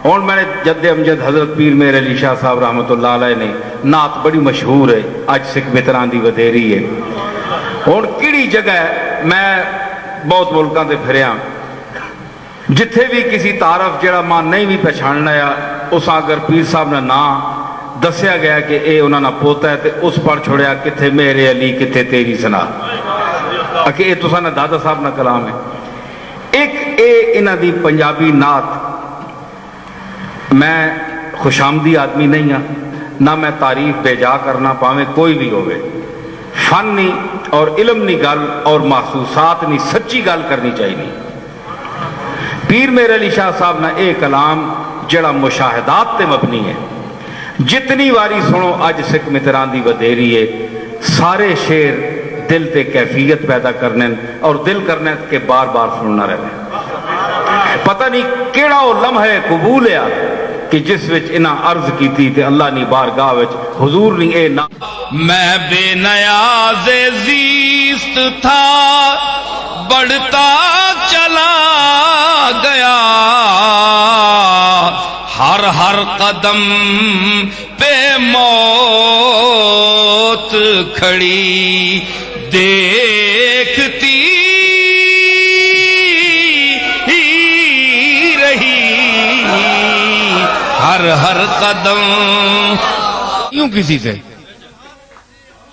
اور میں نے جد امجد حضرت پیر میر علی شاہ صاحب رحمۃ اللہ علیہ نے نعت بڑی مشہور ہے اج سکھ متران دی ودیری ہے. اور کیڑی جگہ میں بہت ملکوں سے پھریا جتھے بھی کسی تعارف جڑا ماں نہیں بھی پہچاننا ہے اس اگر پیر صاحب نے نام دسیا گیا کہ اے انہوں نے پوتا ہے تو اس پڑھ چھوڑیا کتھے میرے علی کتھے تیری سنا کہ اے تساں نے دادا صاحب نہ کلام ہے. ایک اے انہاں دی پنجابی نعت میں خوشامدی آدمی نہیں ہاں نہ میں تعریف بے جا کرنا پاویں کوئی بھی ہوئے فن نہیں اور علم نہیں گل اور محسوسات نہیں سچی گل کرنی چاہیے. پیر میر علی شاہ صاحب نے اے کلام جڑا مشاہدات تے مبنی ہے جتنی واری سنو اج سکھ متران دی ودیری ہے سارے شعر دل تے کیفیت پیدا کرنے اور دل کرنے کے بار بار سننا رہے. پتہ نہیں کیڑا وہ لمحہ قبول ہے کہ جس وچ انہاں عرض کیتی تے اللہ نی بارگاہ وچ حضور نی اے نا میں بے نیاز زیست تھا بڑھتا چلا گیا ہر ہر قدم پہ موت کھڑی دیکھتی رہی ہر ہر قدم. یوں کسی سے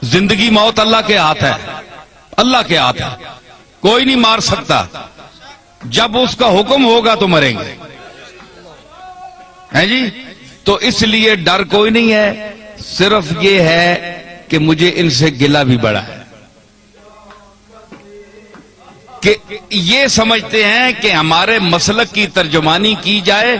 زندگی موت اللہ کے ہاتھ ہے, اللہ کے ہاتھ ہے, کوئی نہیں مار سکتا. جب اس کا حکم ہوگا تو مریں گے ہیں جی. تو اس لیے ڈر کوئی نہیں ہے, صرف یہ ہے کہ مجھے ان سے گلہ بھی بڑا ہے کہ یہ سمجھتے ہیں کہ ہمارے مسلک کی ترجمانی کی جائے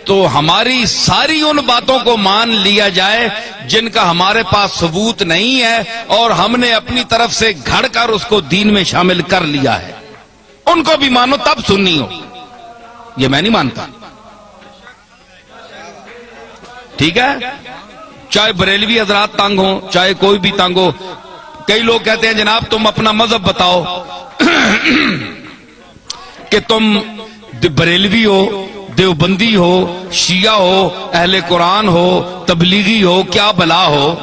تو ہماری ساری ان باتوں کو مان لیا جائے جن کا ہمارے پاس ثبوت نہیں ہے اور ہم نے اپنی طرف سے گھڑ کر اس کو دین میں شامل کر لیا ہے. ان کو بھی مانو تب سننی ہو, یہ میں نہیں مانتا. ٹھیک ہے, چاہے بریلوی حضرات تنگ ہوں چاہے کوئی بھی تنگ ہو. کئی لوگ کہتے ہیں جناب تم اپنا مذہب بتاؤ کہ تم بریلوی ہو, دیوبندی ہو, شیعہ ہو, اہل قرآن ہو, تبلیغی ہو, کیا بلا ہو.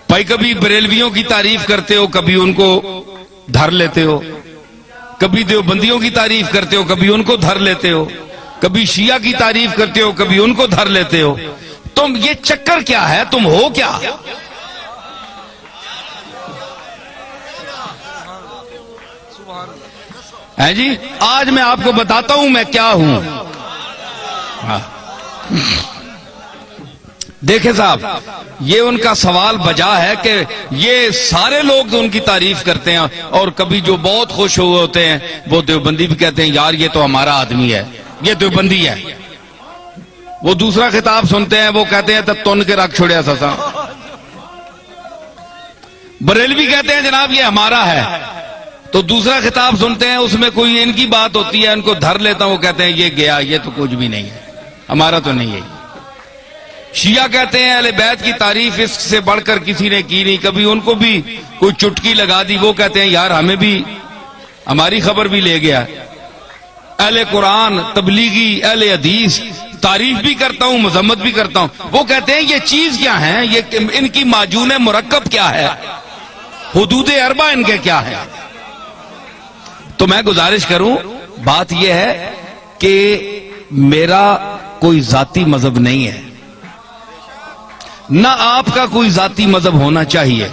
بھائی کبھی بریلویوں کی تعریف کرتے ہو کبھی ان کو دھر لیتے ہو, کبھی دیوبندیوں کی تعریف کرتے ہو کبھی ان کو دھر لیتے ہو, کبھی شیعہ کی تعریف کرتے ہو کبھی ان کو دھر لیتے ہو. تم یہ چکر کیا ہے, تم ہو کیا؟ ہے جی, آج میں آپ کو بتاتا ہوں میں کیا ہوں. دیکھیں صاحب, یہ ان کا سوال بجا ہے کہ یہ سارے لوگ ان کی تعریف کرتے ہیں اور کبھی جو بہت خوش ہوئے ہوتے ہیں وہ دیوبندی بھی کہتے ہیں یار یہ تو ہمارا آدمی ہے, یہ دیوبندی ہے. وہ دوسرا خطاب سنتے ہیں وہ کہتے ہیں تب تن کے رکھ چھوڑیا سسا. بریلوی کہتے ہیں جناب یہ ہمارا ہے, تو دوسرا خطاب سنتے ہیں اس میں کوئی ان کی بات ہوتی ہے ان کو دھر لیتا ہوں, وہ کہتے ہیں یہ گیا, یہ تو کچھ بھی نہیں ہے, ہمارا تو نہیں ہے. شیعہ کہتے ہیں اہل بیت کی تعریف اس سے بڑھ کر کسی نے کی نہیں, کبھی ان کو بھی کوئی چٹکی لگا دی, وہ کہتے ہیں یار ہمیں بھی ہماری خبر بھی لے گیا. اہل قرآن, تبلیغی, اہل حدیث تعریف بھی کرتا ہوں مذمت بھی کرتا ہوں, وہ کہتے ہیں یہ چیز کیا ہے, یہ ان کی معجون مرکب کیا ہے, حدود اربع ان کے کیا ہے. تو میں گزارش کروں, بات یہ ہے کہ میرا کوئی ذاتی مذہب نہیں ہے, نہ آپ کا کوئی ذاتی مذہب ہونا چاہیے.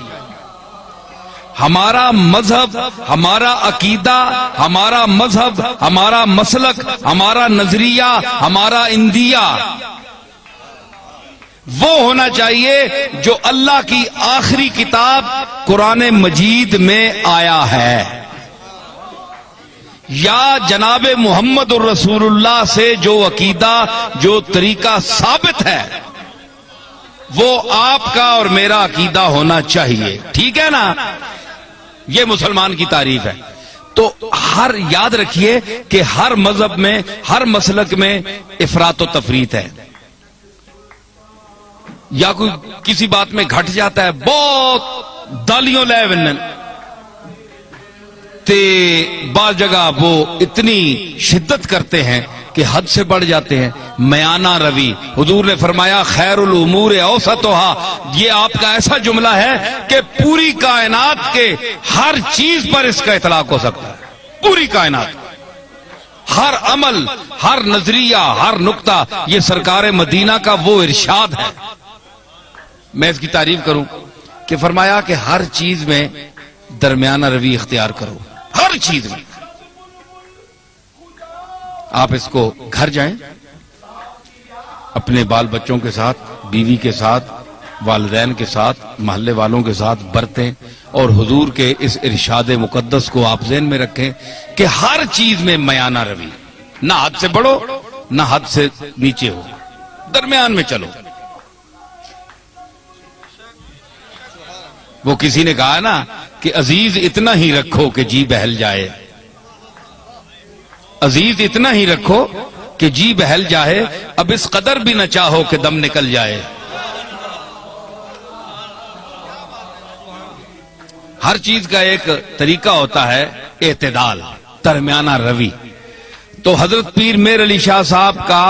ہمارا مذہب, ہمارا عقیدہ, ہمارا مذہب, ہمارا مسلک, ہمارا نظریہ, ہمارا اندیہ وہ ہونا چاہیے جو اللہ کی آخری کتاب قرآن مجید میں آیا ہے, یا جناب محمد الرسول اللہ سے جو عقیدہ جو طریقہ ثابت ہے وہ آپ کا اور میرا عقیدہ ہونا چاہیے. ٹھیک ہے نا, یہ مسلمان کی تعریف ہے. تو ہر یاد رکھیے کہ ہر مذہب میں ہر مسلک میں افراط و تفریط ہے, یا کوئی کسی بات میں گھٹ جاتا ہے, بہت دالیوں لے ونن تے بعض جگہ وہ اتنی شدت کرتے ہیں کہ حد سے بڑھ جاتے ہیں. میانہ روی، حضور نے فرمایا خیر الامور اوسطها، یہ آپ کا ایسا جملہ ہے کہ پوری کائنات کے ہر چیز پر اس کا اطلاق ہو سکتا ہے. پوری کائنات، ہر عمل، ہر نظریہ، ہر نقطہ، یہ سرکار مدینہ کا وہ ارشاد ہے. میں اس کی تعریف کروں کہ فرمایا کہ ہر چیز میں درمیانہ روی اختیار کرو، ہر چیز میں. آپ اس کو گھر جائیں، اپنے بال بچوں کے ساتھ، بیوی کے ساتھ، والدین کے ساتھ، محلے والوں کے ساتھ برتیں، اور حضور کے اس ارشاد مقدس کو آپ ذہن میں رکھیں کہ ہر چیز میں میانہ روی، نہ حد سے بڑھو نہ حد سے نیچے ہو، درمیان میں چلو. وہ کسی نے کہا نا کہ عزیز اتنا ہی رکھو کہ جی بہل جائے، عزیز اتنا ہی رکھو کہ جی بہل جائے، اب اس قدر بھی نہ چاہو کہ دم نکل جائے. ہر چیز کا ایک طریقہ ہوتا ہے اعتدال، درمیانہ روی. تو حضرت پیر میر علی شاہ صاحب کا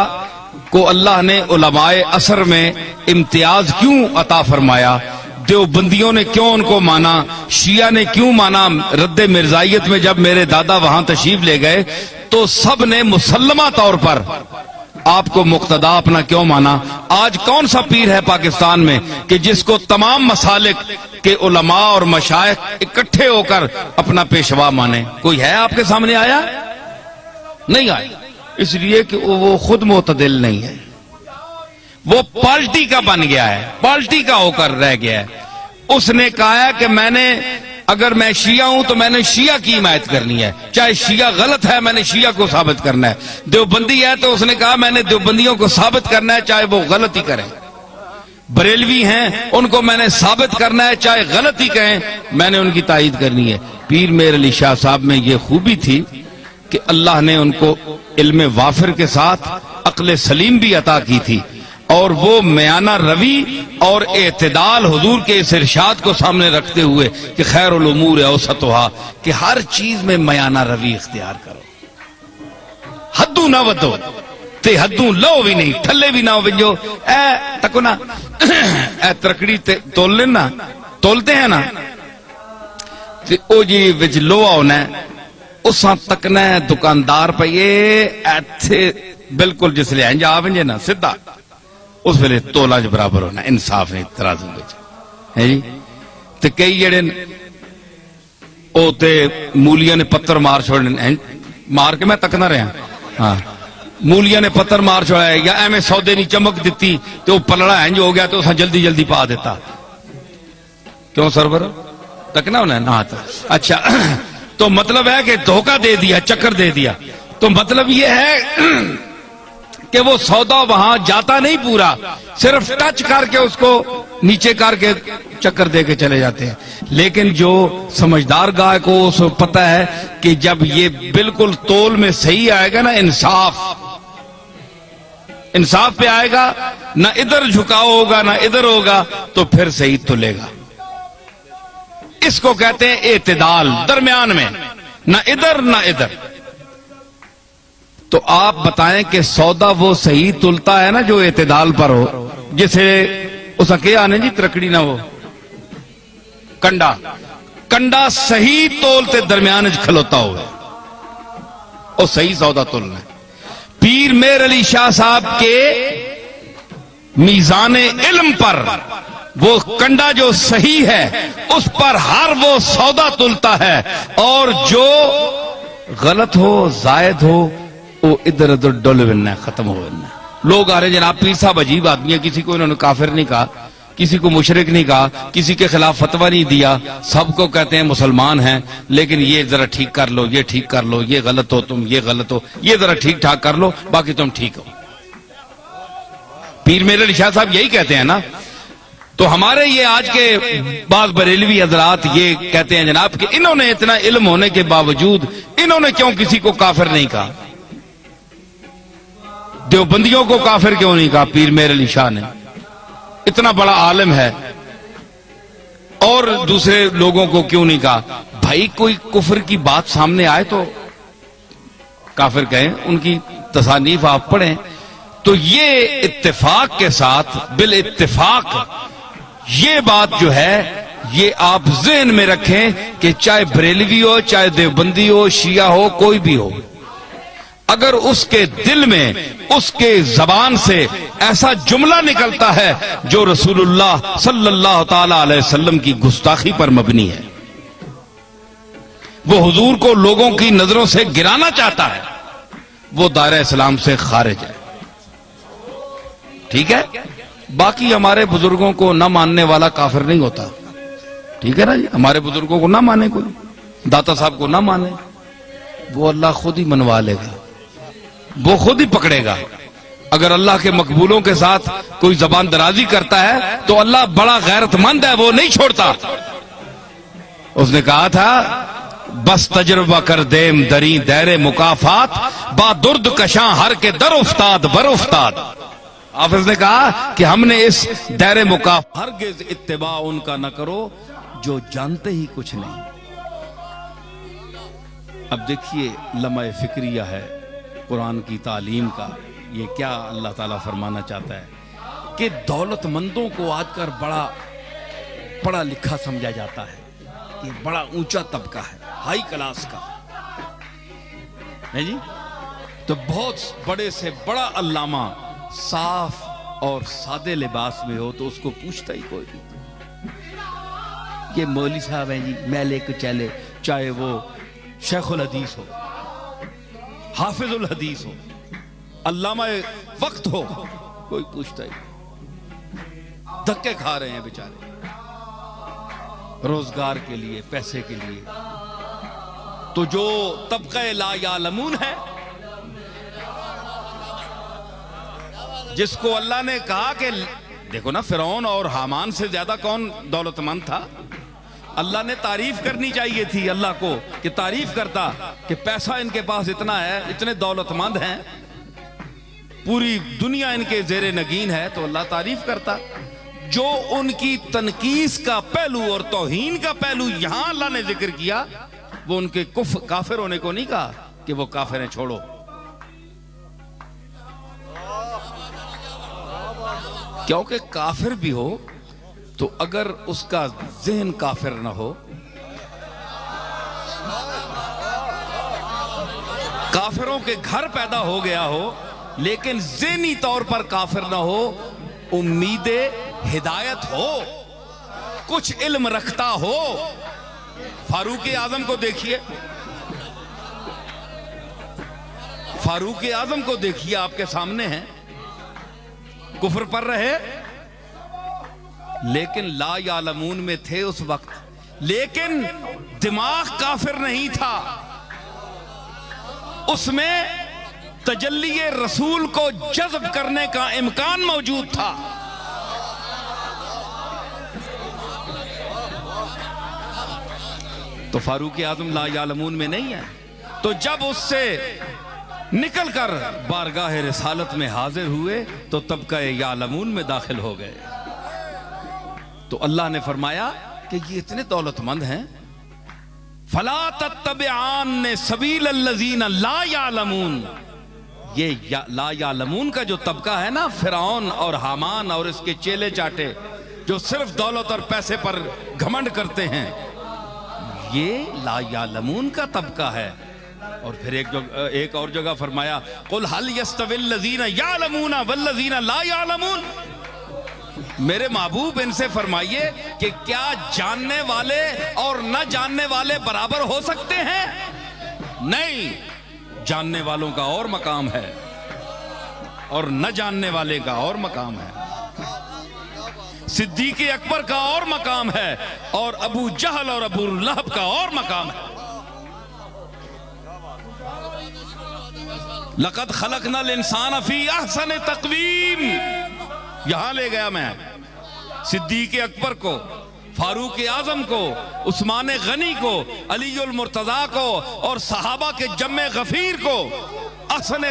کو اللہ نے علماء عصر میں امتیاز کیوں عطا فرمایا؟ دیوبندیوں نے کیوں ان کو مانا؟ شیعہ نے کیوں مانا؟ رد مرزائیت میں جب میرے دادا وہاں تشریف لے گئے تو سب نے مسلمہ طور پر آپ کو مقتدا اپنا کیوں مانا؟ آج کون سا پیر ہے پاکستان میں کہ جس کو تمام مسالک کے علماء اور مشائخ اکٹھے ہو کر اپنا پیشوا مانے؟ کوئی ہے آپ کے سامنے آیا؟ نہیں آیا. اس لیے کہ وہ خود معتدل نہیں ہے، وہ پارٹی کا بن گیا ہے، پارٹی کا ہو کر رہ گیا ہے. اس نے کہا ہے کہ میں نے، اگر میں شیعہ ہوں تو میں نے شیعہ کی حمایت کرنی ہے، چاہے شیعہ غلط ہے میں نے شیعہ کو ثابت کرنا ہے. دیوبندی ہے تو اس نے کہا میں نے دیوبندیوں کو ثابت کرنا ہے چاہے وہ غلط ہی کریں. بریلوی ہیں ان کو میں نے ثابت کرنا ہے چاہے غلط ہی کہیں، میں نے ان کی تائید کرنی ہے. پیر میر علی شاہ صاحب میں یہ خوبی تھی کہ اللہ نے ان کو علم وافر کے ساتھ عقل سلیم بھی عطا کی تھی، اور وہ میانہ روی اور اعتدال حضور کے اس ارشاد کو سامنے رکھتے ہوئے کہ خیر الامور اوسطها، کہ ہر چیز میں میانہ روی اختیار کرو، حدوں نہ ودو تے حدوں لو بھی نہیں، تھلے بھی نہ ونجو. اے تکو نا اے ترکڑی تول لینا، تولتے ہیں نا تے او جی وچ لوہا ہونا ہے، اساں تکنا ہے دکاندار پہ یہ ایتھے بالکل جس لئے انجا آونجے نا سدھا، اس ویلے تولا جو برابر ہونا، انصاف ہے ترازو وچ ہے جی. تے کئی جڑے او تے مولیاں نے پتھر مار چھوڑنے، مار کے میں تکنا رہا ہاں، مولیاں نے پتھر مار چھوڑا ہے یا ایویں سودے نہیں چمک دیتی تو وہ پلڑا انج ہو گیا تو اساں جلدی جلدی پا دیتا. کیوں سرور تکنا ہونا ہے نا؟ اچھا تو مطلب ہے کہ دھوکہ دے دیا، چکر دے دیا. تو مطلب یہ ہے کہ وہ سودا وہاں جاتا نہیں پورا، صرف ٹچ کر کے اس کو نیچے کر کے چکر دے کے چلے جاتے ہیں. لیکن جو سمجھدار گاہ کو اس کو پتہ ہے کہ جب یہ بالکل تول میں صحیح آئے گا نا، انصاف پہ آئے گا، نہ ادھر جھکاؤ ہوگا نہ ادھر ہوگا، تو پھر صحیح تلے گا. اس کو کہتے ہیں اعتدال، درمیان میں، نہ ادھر نہ ادھر. تو آپ بتائیں کہ سودا وہ صحیح تلتا ہے نا جو اعتدال پر ہو، جسے اس کے آنے جی ترکڑی نہ ہو، کنڈا صحیح تولتے درمیان کھلوتا ہوئے، اور صحیح سودا تلنا ہے. پیر میر علی شاہ صاحب کے میزان علم پر وہ کنڈا جو صحیح ہے اس پر ہر وہ سودا تلتا ہے، اور جو غلط ہو زائد ہو وہ ادھر ادھر ڈول بننا ہے، ختم ہو بننا ہے. لوگ آ رہے جناب پیر صاحب عجیب آدمی ہے، کسی کو انہوں نے کافر نہیں کہا، کسی کو مشرک نہیں کہا، کسی کے خلاف فتویٰ نہیں دیا، سب کو کہتے ہیں مسلمان ہیں، لیکن یہ ذرا ٹھیک کر لو، یہ ٹھیک کر لو، یہ غلط ہو تم، یہ غلط ہو، یہ ذرا ٹھیک ٹھاک کر لو، باقی تم ٹھیک ہو. پیر میر علی شاہ صاحب یہی کہتے ہیں نا. تو ہمارے یہ آج کے بعض بریلوی حضرات یہ کہتے ہیں جناب کہ انہوں نے اتنا علم ہونے کے باوجود انہوں نے کیوں کسی کو کافر نہیں کہا؟ دیوبندیوں کو کافر کیوں نہیں کہا پیر میر علی شاہ نے؟ اتنا بڑا عالم ہے. اور دوسرے لوگوں کو کیوں نہیں کہا؟ بھائی کوئی کفر کی بات سامنے آئے تو کافر کہیں، ان کی تصانیف آپ پڑھیں تو یہ اتفاق کے ساتھ بالاتفاق یہ بات جو ہے یہ آپ ذہن میں رکھیں کہ چاہے بریلوی ہو، چاہے دیوبندی ہو، شیعہ ہو، کوئی بھی ہو، اگر اس کے دل میں اس کے زبان سے ایسا جملہ نکلتا ہے جو رسول اللہ صلی اللہ تعالی علیہ وسلم کی گستاخی پر مبنی ہے، وہ حضور کو لوگوں کی نظروں سے گرانا چاہتا ہے، وہ دائرہ اسلام سے خارج ہے. ٹھیک ہے؟ باقی ہمارے بزرگوں کو نہ ماننے والا کافر نہیں ہوتا. ٹھیک ہے نا جی؟ ہمارے بزرگوں کو نہ مانے، کوئی داتا صاحب کو نہ مانے، وہ اللہ خود ہی منوا لے گا، وہ خود ہی پکڑے گا. اگر اللہ کے مقبولوں کے ساتھ کوئی زبان درازی کرتا ہے تو اللہ بڑا غیرت مند ہے، وہ نہیں چھوڑتا. اس نے کہا تھا بس تجربہ کر دیم دری دیر مکافات، با درد کشاں ہر کے در افتاد بر افتاد. حافظ نے کہا کہ ہم نے اس دیر مکافات ہرگز اتباع ان کا نہ کرو جو جانتے ہی کچھ نہیں. اب دیکھیے لمحہ فکریہ ہے قرآن کی تعلیم کا. یہ کیا اللہ تعالیٰ فرمانا چاہتا ہے کہ دولت مندوں کو آج کل بڑا پڑھا لکھا سمجھا جاتا ہے، یہ بڑا اونچا طبقہ ہے، ہائی کلاس کا ہے جی. تو بہت بڑے سے بڑا علامہ صاف اور سادے لباس میں ہو تو اس کو پوچھتا ہی کوئی نہیں. یہ مولوی صاحب ہیں جی، میلے کو چلے، چاہے وہ شیخ الحدیث ہو، حافظ الحدیث ہو، علامہ وقت ہو، کوئی پوچھتا ہی نہیں. دھکے کھا رہے ہیں بیچارے روزگار کے لیے، پیسے کے لیے. تو جو طبقہ لا یعلمون ہے، جس کو اللہ نے کہا کہ دیکھو نا فرعون اور حامان سے زیادہ کون دولت مند تھا. اللہ نے تعریف کرنی چاہیے تھی اللہ کو کہ تعریف کرتا کہ پیسہ ان کے پاس اتنا ہے، اتنے دولت مند ہیں، پوری دنیا ان کے زیر نگین ہے، تو اللہ تعریف کرتا. جو ان کی تنقیص کا پہلو اور توہین کا پہلو یہاں اللہ نے ذکر کیا، وہ ان کے کافر ہونے کو نہیں کہا کہ وہ کافر ہیں چھوڑو. کیونکہ کافر بھی ہو تو اگر اس کا ذہن کافر نہ ہو، کافروں کے گھر پیدا ہو گیا ہو لیکن ذہنی طور پر کافر نہ ہو، امید ہدایت ہو، کچھ علم رکھتا ہو. فاروق اعظم کو دیکھیے، فاروق اعظم کو دیکھیے، آپ کے سامنے ہیں، کفر پر رہے لیکن لا یعلمون میں تھے اس وقت، لیکن دماغ کافر نہیں تھا، اس میں تجلی رسول کو جذب کرنے کا امکان موجود تھا. تو فاروق اعظم لا یعلمون میں نہیں ہے. تو جب اس سے نکل کر بارگاہ رسالت میں حاضر ہوئے تو طبقہ یعلمون میں داخل ہو گئے. تو اللہ نے فرمایا کہ یہ اتنے دولت مند ہیں، فلا تتبعان سبیل الذین لا یعلمون. یہ لا یعلمون کا جو طبقہ ہے نا، فرعون اور حامان اور اس کے چیلے چاٹے جو صرف دولت اور پیسے پر گھمنڈ کرتے ہیں، یہ لا یعلمون کا طبقہ ہے. اور پھر ایک اور جگہ فرمایا قل هل يستوي الذين يعلمون والذين لا يعلمون. میرے محبوب ان سے فرمائیے کہ کیا جاننے والے اور نہ جاننے والے برابر ہو سکتے ہیں؟ نہیں، جاننے والوں کا اور مقام ہے اور نہ جاننے والے کا اور مقام ہے. صدیق اکبر کا اور مقام ہے اور ابو جہل اور ابو لہب کا اور مقام ہے. لقد خلقنا الانسان فی احسن تقویم. یہاں لے گیا میں صدیق اکبر کو، فاروق اعظم کو، عثمان غنی کو، علی المرتضیٰ کو اور صحابہ کے جمع غفیر کو. احسن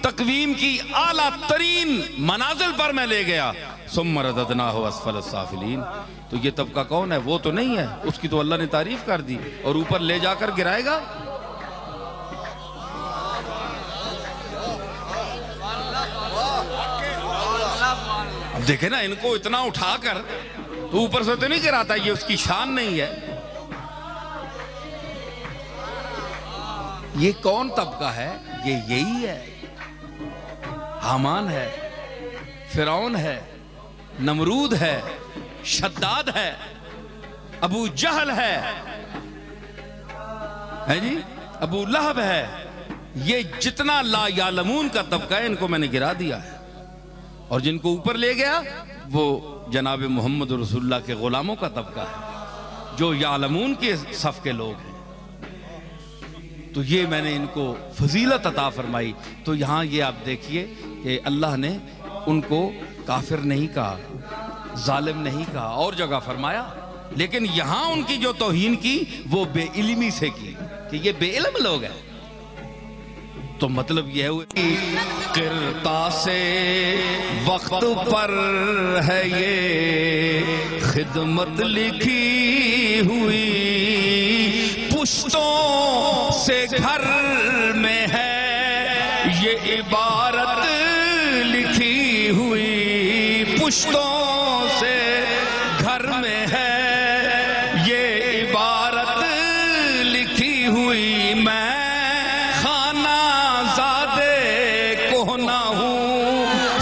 تقویم کی اعلیٰ ترین منازل پر میں لے گیا. ثم رددناہ اسفل السافلین. تو یہ طبقہ کون ہے؟ وہ تو نہیں ہے، اس کی تو اللہ نے تعریف کر دی، اور اوپر لے جا کر گرائے گا. اب دیکھیں نا، ان کو اتنا اٹھا کر تو اوپر سے تو نہیں گراتا، یہ اس کی شان نہیں ہے. یہ کون طبقہ ہے؟ یہ یہی ہے. حامان ہے، فرعون ہے، نمرود ہے، شداد ہے، ابو جہل ہے جی، ابو لہب ہے. یہ جتنا لا یعلمون کا طبقہ ہے، ان کو میں نے گرا دیا ہے. اور جن کو اوپر لے گیا وہ جناب محمد رسول اللہ کے غلاموں کا طبقہ ہے، جو یعلمون کے صف کے لوگ ہیں. تو یہ میں نے ان کو فضیلت عطا فرمائی. تو یہاں یہ آپ دیکھیے کہ اللہ نے ان کو کافر نہیں کہا، ظالم نہیں کہا، اور جگہ فرمایا، لیکن یہاں ان کی جو توہین کی وہ بے علمی سے کی کہ یہ بے علم لوگ ہیں. تو مطلب یہ ہے قرطاسِ وقت پر ہے یہ خدمت لکھی ہوئی، پشتوں سے گھر میں ہے یہ عبارت لکھی ہوئی، پشتوں سے گھر میں ہے یہ عبارت لکھی ہوئی. میں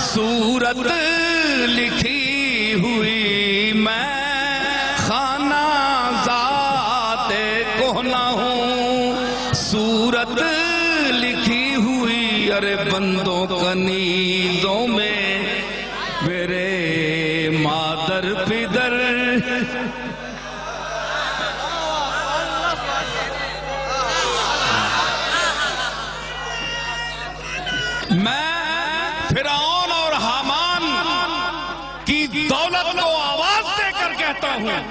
صورت لکھی ہوئی، میں خانہ ذات کہنا ہوں صورت لکھی ہوئی. ارے بندوں کنیزوں میں میرے مادر پدر، میں فرعون اور حامان کی دولت کو آواز دے کر کہتا ہوں،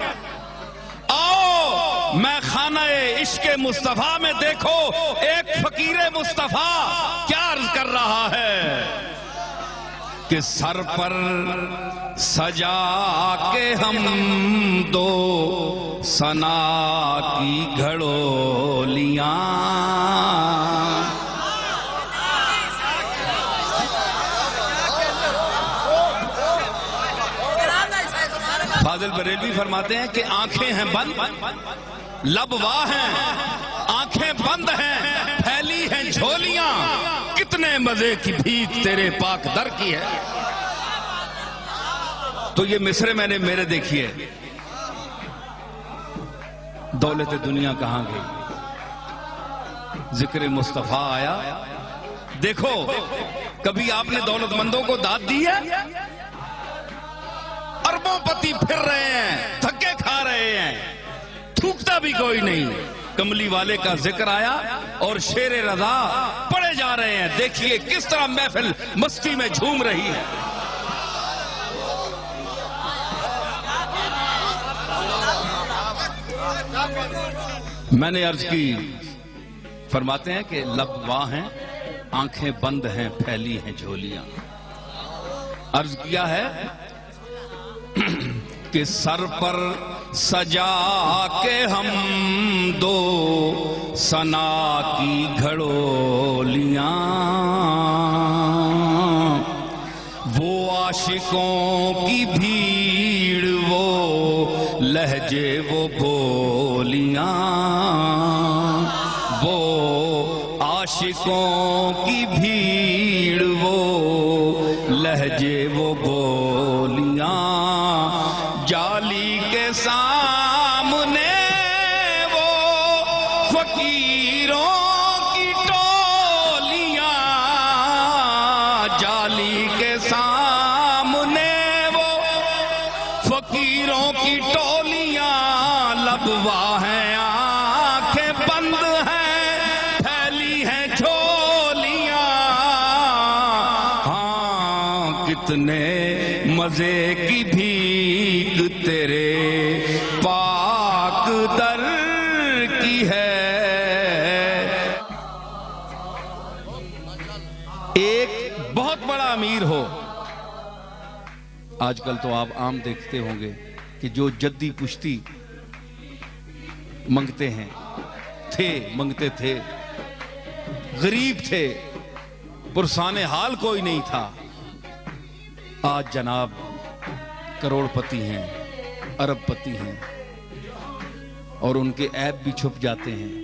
آؤ میں خانہ عشق مصطفیٰ میں دیکھو ایک فقیر مصطفیٰ کیا عرض کر رہا ہے کہ سر پر سجا کے ہم دو ثنا کی گھڑولیاں، فاضل بریلوی فرماتے ہیں کہ آنکھیں ہیں بند، لب واہ ہیں، آنکھیں بند ہیں، پھیلی ہیں جھولیاں، کتنے مزے کی بھیک تیرے پاک در کی ہے. تو یہ مصرے میں نے میرے دیکھیے. دولت دنیا کہاں گئی؟ ذکر مصطفیٰ آیا. دیکھو کبھی آپ نے دولت مندوں کو داد دی ہے؟ اربوں پتی پھر رہے ہیں، دھکے کھا رہے ہیں، تھوکتا بھی کوئی نہیں. کملی والے کا ذکر آیا اور شیر رضا پڑے جا رہے ہیں. دیکھیے کس طرح محفل مستی میں جھوم رہی ہے. میں نے عرض کی، فرماتے ہیں کہ لب واہ ہیں، آنکھیں بند ہیں، پھیلی ہیں جھولیاں. عرض کیا ہے کہ سر پر سجا کے ہم دو ثنا کی گھڑولیاں، وہ عاشقوں کی بھیڑ، وہ لہجے وہ بولیاں، وہ عاشقوں کی بھیڑ، وہ لہجے وہ بولیاں، جالی کے سامنے وہ فقیروں کی ٹولیاں، جالی کے سامنے وہ فقیروں کی ٹولیاں، لب واہ ہیں، آنکھیں بند ہیں، پھیلی ہیں جھولیاں. ہاں کتنے مزے کی بھیک تیرے پاک در کی ہے. ایک بہت بڑا امیر ہو، آج کل تو آپ عام دیکھتے ہوں گے کہ جو جدی پشتی منگتے ہیں، منگتے تھے، غریب تھے، پرسان حال کوئی نہیں تھا، آج جناب کروڑ پتی ہیں، ارب پتی ہیں، اور ان کے عیب بھی چھپ جاتے ہیں۔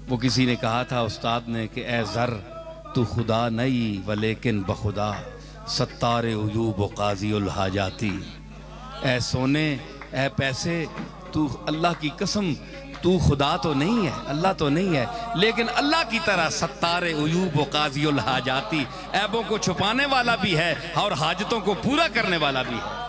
وہ کسی نے کہا تھا استاد نے کہ اے زر تو خدا نہیں ولیکن بخدا ستار عیوب و قاضی الحاجاتی، اے سونے اے پیسے تو اللہ کی قسم تو خدا تو نہیں ہے، اللہ تو نہیں ہے، لیکن اللہ کی طرح ستار عیوب و قاضی الحاجاتی، عیبوں کو چھپانے والا بھی ہے اور حاجتوں کو پورا کرنے والا بھی ہے۔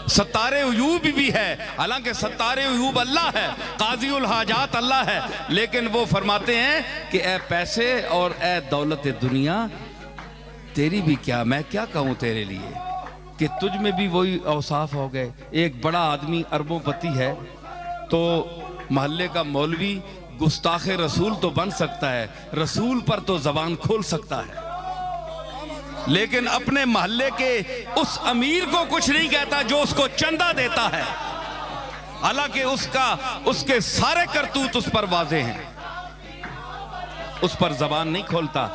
ستار عیوب بھی ہے، حالانکہ ستار عیوب اللہ ہے، قاضی الحاجات اللہ ہے، لیکن وہ فرماتے ہیں کہ اے پیسے اور اے دولت دنیا تیری بھی کیا، میں کیا کہوں تیرے لیے کہ تجھ میں بھی وہی اوصاف ہو گئے۔ ایک بڑا آدمی اربوں پتی ہے تو محلے کا مولوی گستاخ رسول تو بن سکتا ہے، رسول پر تو زبان کھول سکتا ہے، لیکن اپنے محلے کے اس امیر کو کچھ نہیں کہتا جو اس کو چندہ دیتا ہے، حالانکہ اس کے سارے کرتوت اس پر واضح ہیں، اس پر زبان نہیں کھولتا،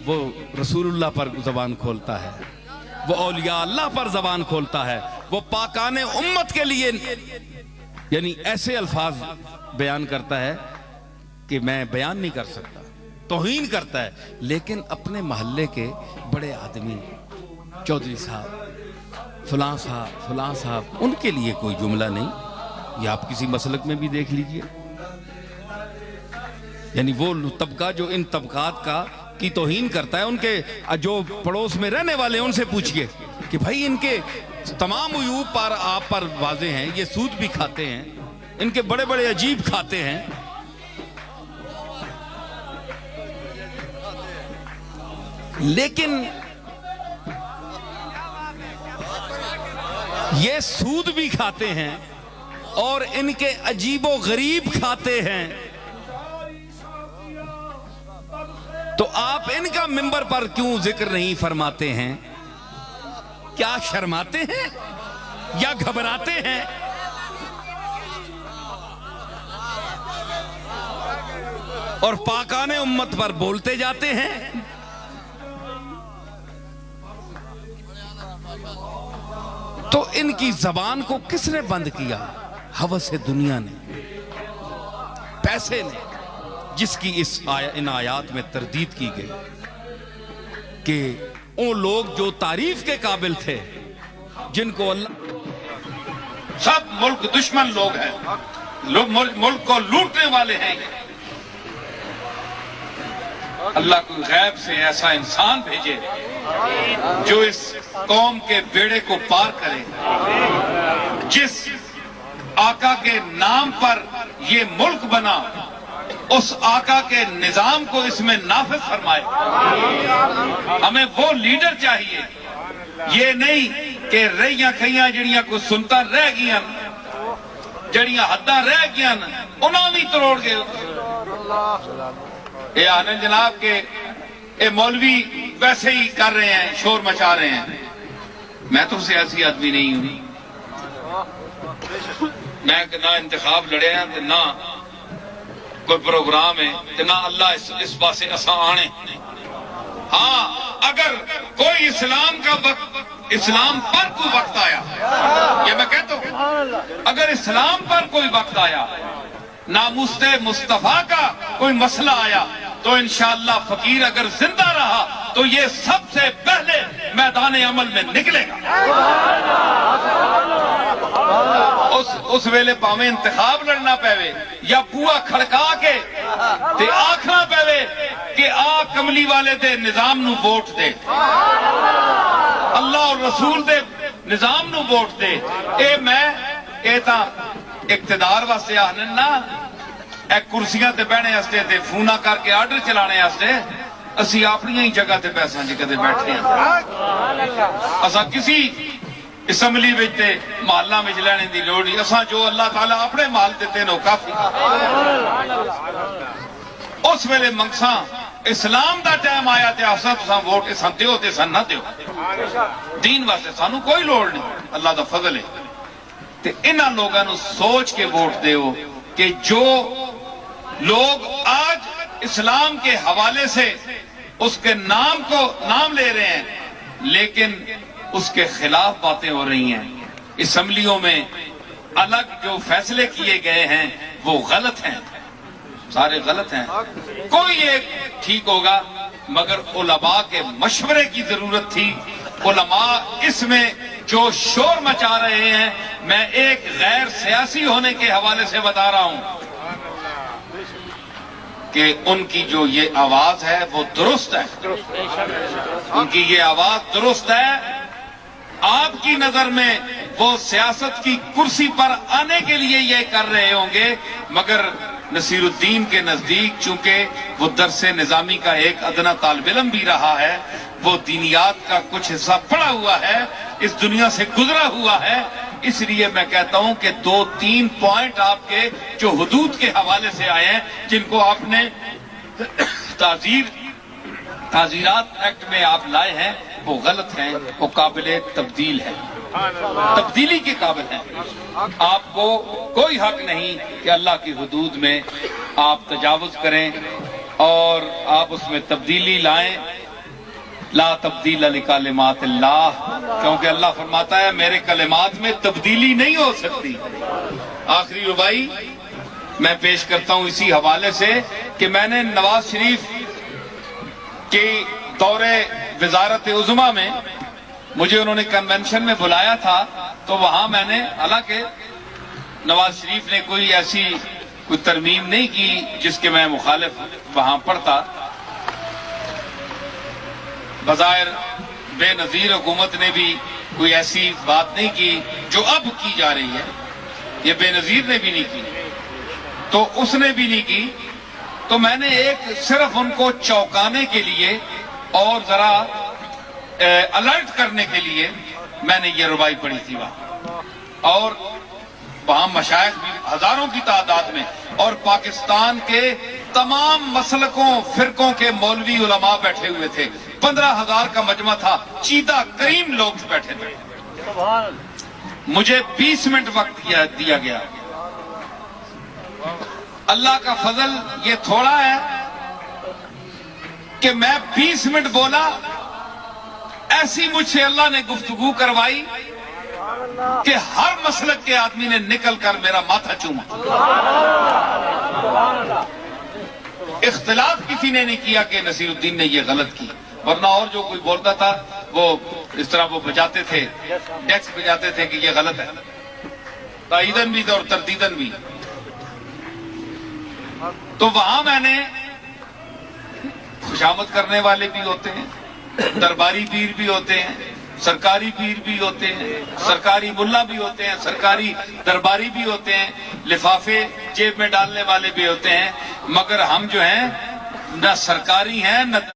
وہ رسول اللہ پر زبان کھولتا ہے، وہ اولیاء اللہ پر زبان کھولتا ہے، وہ پاکان امت کے لیے یعنی ایسے الفاظ بیان کرتا ہے کہ میں بیان نہیں کر سکتا، توہین کرتا ہے، لیکن اپنے محلے کے بڑے آدمی چودھری صاحب فلاں صاحب ان کے لیے کوئی جملہ نہیں۔ یہ آپ کسی مسلک میں بھی دیکھ لیجئے، یعنی وہ طبقہ جو ان طبقات کی توہین کرتا ہے، ان کے جو پڑوس میں رہنے والے ان سے پوچھئے کہ بھائی ان کے تمام عیوب پر آپ پر واضح ہیں، یہ سود بھی کھاتے ہیں، ان کے بڑے بڑے عجیب کھاتے ہیں، لیکن یہ سود بھی کھاتے ہیں اور ان کے عجیب و غریب کھاتے ہیں، تو آپ ان کا منبر پر کیوں ذکر نہیں فرماتے ہیں؟ کیا شرماتے ہیں یا گھبراتے ہیں؟ اور پاکان امت پر بولتے جاتے ہیں۔ تو ان کی زبان کو کس نے بند کیا؟ ہوس دنیا نے، پیسے نے، جس کی ان آیات میں تردید کی گئی کہ وہ لوگ جو تعریف کے قابل تھے، جن کو اللہ، سب ملک دشمن لوگ ہیں، ملک کو لوٹنے والے ہیں، اللہ کو غیب سے ایسا انسان بھیجے جو اس قوم کے بیڑے کو پار کرے، جس آقا کے نام پر یہ ملک بنا اس آقا کے نظام کو اس میں نافذ فرمائے۔ ہمیں وہ لیڈر چاہیے، یہ نہیں کہ رہیاں کھیاں جڑیاں کو سنتا رہ گیاں، جڑیاں حداں رہ گیاں انہاں بھی تروڑ گئے۔ یہ آنند جناب کے اے مولوی ویسے ہی کر رہے ہیں، شور مچا رہے ہیں، میں تو سیاسی آدمی نہیں ہوں، میں نہ انتخاب لڑے ہیں نہ کوئی پروگرام ہے نہ اللہ اس پاسے اساں آنے۔ ہاں اگر کوئی اسلام کا وقت، اسلام پر کوئی وقت آیا، یہ میں کہتا ہوں، اگر اسلام پر کوئی وقت آیا، ناموس مصطفیٰ کا کوئی مسئلہ آیا، تو انشاءاللہ فقیر اگر زندہ رہا تو یہ سب سے پہلے میدان عمل میں نکلے گا۔ اس ویلے پاویں انتخاب لڑنا پہوے یا بوا کھڑکا کے تے آکھنا پہوے کہ آ کملی والے دے نظام نو ووٹ دے، اللہ اور رسول دے نظام نو ووٹ دے۔ اے تا اقتدار واسطے آہنن نا، اے کرسیاں تے بہنے ہستے تے فونا کر کے آرڈر چلانے ہستے، اسی اپنی ہی جگہ تے پیسہ جی کدے بیٹھے ہیں، اسا کسی اسمبلی بیچتے محلہ میں جلانے دی لوڑی، اسا جو اللہ تعالیٰ اپنے محل دیتے نو کافی۔ اس ویلے منگساں اسلام دا ٹائم آیا تے آسا تساں ووٹ اساں دیو تے اساں نہ دیو دین واسطے سانو کوئی لوڑ نہیں اللہ دا فضل ہے تے انہاں لوگاں نو سوچ کے ووٹ دیو کہ جو لوگ آج اسلام کے حوالے سے اس کے نام لے رہے ہیں لیکن اس کے خلاف باتیں ہو رہی ہیں اسمبلیوں میں الگ جو فیصلے کیے گئے ہیں وہ غلط ہیں سارے غلط ہیں کوئی ایک ٹھیک ہوگا مگر علماء کے مشورے کی ضرورت تھی علماء اس میں جو شور مچا رہے ہیں میں ایک غیر سیاسی ہونے کے حوالے سے بتا رہا ہوں کہ ان کی جو یہ آواز ہے وہ درست ہے ان کی یہ آواز درست ہے آپ کی نظر میں وہ سیاست کی کرسی پر آنے کے لیے یہ کر رہے ہوں گے مگر نصیر الدین کے نزدیک چونکہ وہ درس نظامی کا ایک ادنا طالب علم بھی رہا ہے وہ دینیات کا کچھ حصہ پڑھا ہوا ہے اس دنیا سے گزرا ہوا ہے اس لیے میں کہتا ہوں کہ 2-3 پوائنٹ آپ کے جو حدود کے حوالے سے آئے ہیں جن کو آپ نے تعزیرات ایکٹ میں آپ لائے ہیں وہ غلط ہیں وہ قابل تبدیل ہے تبدیلی کے قابل ہیں آپ کو کوئی حق نہیں کہ اللہ کی حدود میں آپ تجاوز کریں اور آپ اس میں تبدیلی لائیں لا تبدیل لکلمات اللہ کیونکہ اللہ فرماتا ہے میرے کلمات میں تبدیلی نہیں ہو سکتی آخری ربائی میں پیش کرتا ہوں اسی حوالے سے کہ میں نے نواز شریف کی دورے وزارت عظمیٰ میں مجھے انہوں نے کنونشن میں بلایا تھا تو وہاں میں نے حالانکہ نواز شریف نے کوئی ایسی کوئی ترمیم نہیں کی جس کے میں مخالف وہاں پڑھتا بظاہر بے نظیر حکومت نے بھی کوئی ایسی بات نہیں کی جو اب کی جا رہی ہے یہ بے نظیر نے بھی نہیں کی تو اس نے بھی نہیں کی تو میں نے ایک صرف ان کو چونکانے کے لیے اور ذرا الرٹ کرنے کے لیے میں نے یہ ربائی پڑھی تھی وہاں اور وہاں مشائخ بھی ہزاروں کی تعداد میں اور پاکستان کے تمام مسلکوں فرقوں کے مولوی علماء بیٹھے ہوئے تھے 15,000 کا مجمع تھا چیدہ کریم لوگ بیٹھے تھے مجھے 20 منٹ وقت دیا گیا اللہ کا فضل یہ تھوڑا ہے کہ میں 20 منٹ بولا ایسی مجھ سے اللہ نے گفتگو کروائی کہ ہر مسلک کے آدمی نے نکل کر میرا ماتھا چوما اختلاف کسی نے نہیں کیا کہ نصیر الدین نے یہ غلط کی ورنہ اور جو کوئی بولتا تھا وہ اس طرح وہ بجاتے تھے ڈیسک بجاتے تھے کہ یہ غلط ہے تائیدن بھی اور تردیدن بھی تو وہاں میں نے خوشامد کرنے والے بھی ہوتے ہیں درباری پیر بھی ہوتے ہیں سرکاری پیر بھی ہوتے ہیں سرکاری ملا بھی ہوتے ہیں سرکاری درباری بھی ہوتے ہیں لفافے جیب میں ڈالنے والے بھی ہوتے ہیں مگر ہم جو ہیں نہ سرکاری ہیں نہ